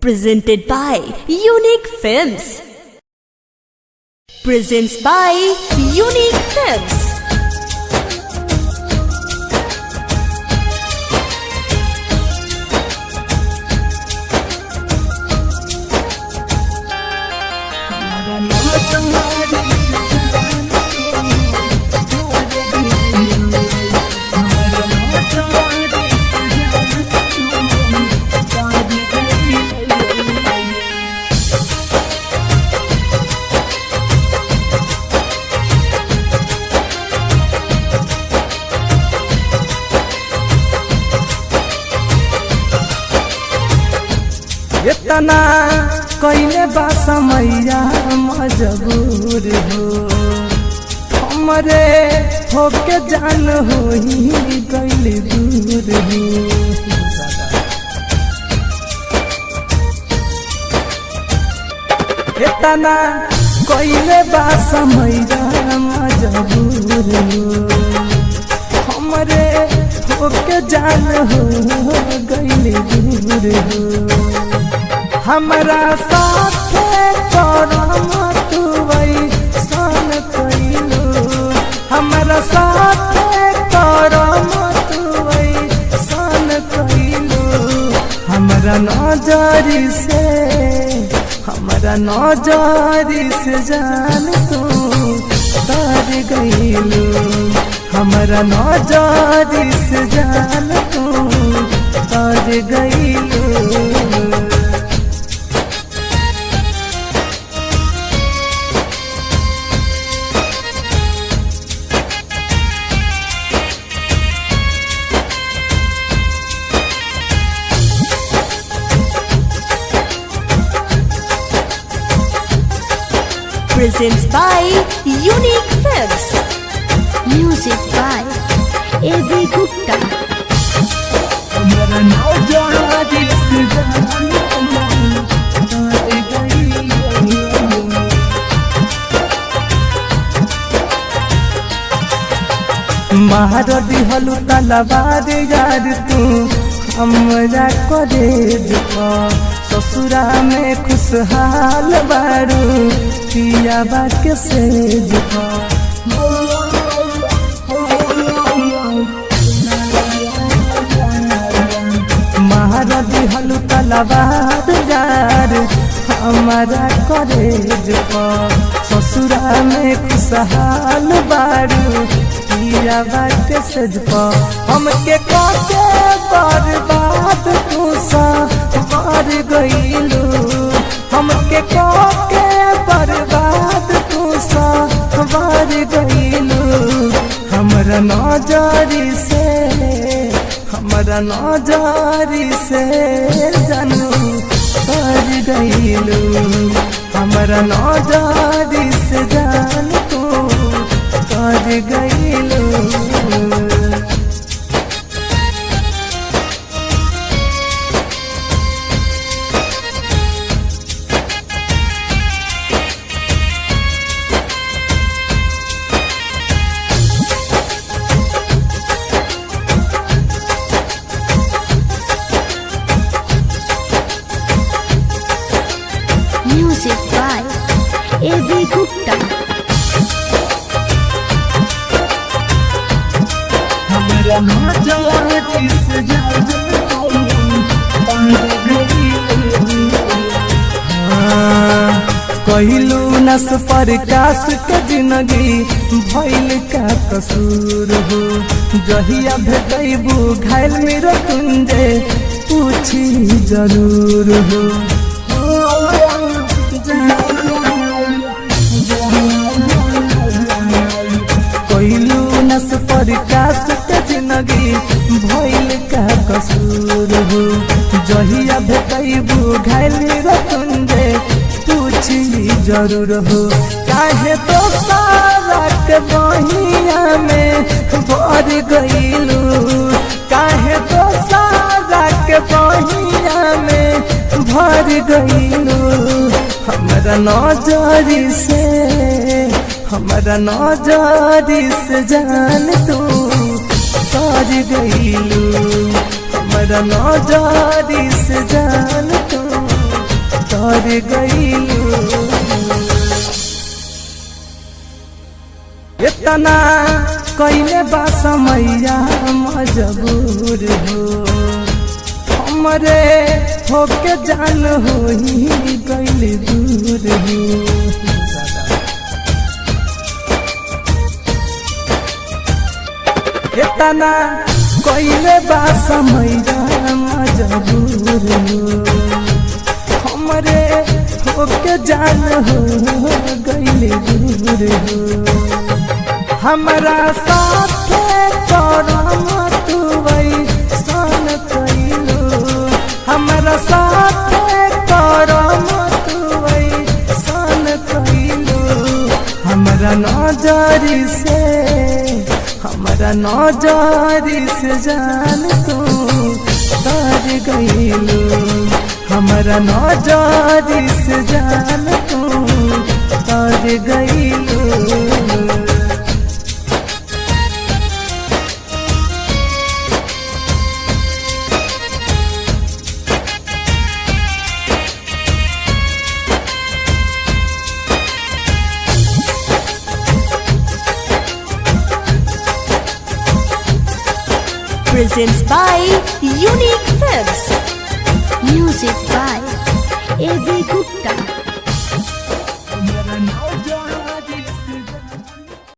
Presented by Unique Films. Presents by Unique Films. इतना कइले बा समैया मजबूर हो हमरे होके जान होई गइल दूर हो। इतना कइले बा समैया मजबूर हो हमरे होके जान हो गइल दूर हो। हमरा साथे करम तू वैसन कइलू हमरा साथे करम तू वैसन कइलू हमरा नजरी से जान तू तर गइलू हमरा नजरी से जान तू तर गइलू। Presents by Unique Films. Music by A.V. Gupta. मार दिहलु तलवार यार तू हमरा कॉलेज ससुरा में खुशहाल बारू पिया बा के सेज मार दिहलु तलवार यार हमारा कॉलेज ससुरा में खुशहाल बारू पिया बा के सेज हमके काके बर्बाद तू मार गइलू हमके काके बर्बाद तू मार गइलू हमरा नजरी से जानू कर गइलू हमरा नजरी से जान तू कर गइलू। Music by A.V. Gupta. कहलू नस प्रकाश के जिंदगी भइल का कसूर हो जहिया भेटबू घायल मेरा तुंजे पूछी जरूर हो। कहलू नस प्रकाश के जिंदगी भइल का कसूर हो जहिया भेटबू घायल मेरा तुंजे पूछी जरूर हो। काहे तो सारा के बहिया में भर गइलू काहे तो सारा के बहिया में भर गइलू हमरा नजरी से जान तू कर गइलू हमरा नजरी से जान तू गईलू। इतना कइले बा समैया मजबूर हो, हमरे होके जान होई गइल दूर हो। इतना कइले बा समैया मजबूर हो, हमरे होके जान हो गइल दूर हो। हमरा साथे करम तू वैसन कइलू, हमरा साथे करम तू वैसन कइलू। हमरा नजरी से जान तू तर गइलू, हमरा नजरी से जान तू तर गइलू। Presents by Unique Films. Music by A.B. Gupta.